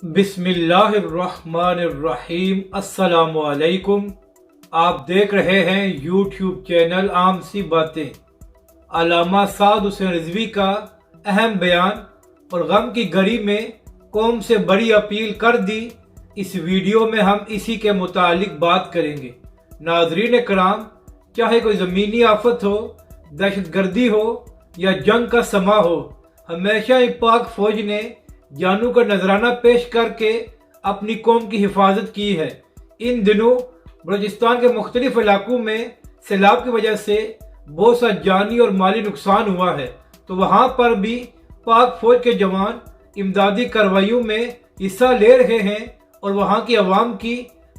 بسم اللہ الرحمن الرحیم۔ السلام علیکم۔ آپ دیکھ رہے ہیں یوٹیوب چینل عام سی باتیں۔ علامہ سعد حسین رضوی کا اہم بیان اور غم کی گھڑی میں قوم سے بڑی اپیل کر دی۔ اس ویڈیو میں ہم اسی کے متعلق بات کریں گے۔ ناظرین کرام، چاہے کوئی زمینی آفت ہو، دہشت گردی ہو یا جنگ کا سما ہو، ہمیشہ ہی پاک فوج نے جانوں کا نذرانہ پیش کر کے اپنی قوم کی حفاظت کی ہے۔ ان دنوں بلوچستان کے مختلف علاقوں میں سیلاب کی وجہ سے بہت سا جانی اور مالی نقصان ہوا ہے، تو وہاں پر بھی پاک فوج کے جوان امدادی کارروائیوں میں حصہ لے رہے ہیں اور وہاں کی عوام کی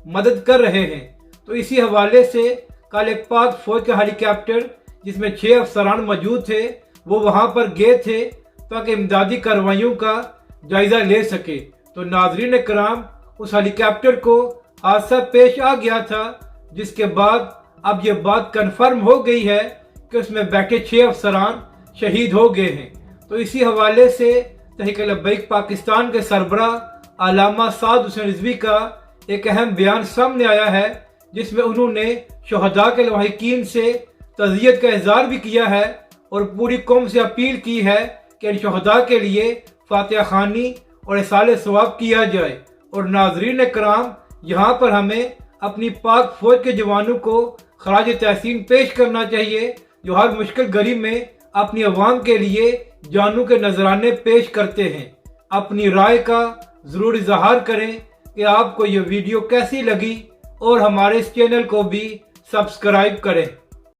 مدد کر رہے ہیں۔ تو اسی حوالے سے کل ایک پاک فوج کا ہیلی کاپٹر جس میں 6 افسران موجود تھے، وہ وہاں پر گئے تھے تاکہ امدادی کارروائیوں کا جائزہ لے سکے۔ تو ناظرین کرام، اس ہیلی کاپٹر کو حادثہ پیش آ گیا تھا، جس کے بعد اب یہ بات کنفرم ہو گئی ہے کہ اس میں بیٹھے 6 افسران شہید ہو گئے ہیں۔ تو اسی حوالے سے تحریک لبیک پاکستان کے سربراہ علامہ سعد حسین رضوی کا ایک اہم بیان سامنے آیا ہے، جس میں انہوں نے شہداء کے لواحقین سے تعزیت کا اظہار بھی کیا ہے اور پوری قوم سے اپیل کی ہے کہ ان شہداء کے لیے فاتحہ خوانی اور احصال ثواب کیا جائے۔ اور ناظرین کرام، یہاں پر ہمیں اپنی پاک فوج کے جوانوں کو خراج تحسین پیش کرنا چاہیے، جو ہر مشکل گھڑی میں اپنی عوام کے لیے جانوں کے نذرانے پیش کرتے ہیں۔ اپنی رائے کا ضرور اظہار کریں کہ آپ کو یہ ویڈیو کیسی لگی، اور ہمارے اس چینل کو بھی سبسکرائب کریں۔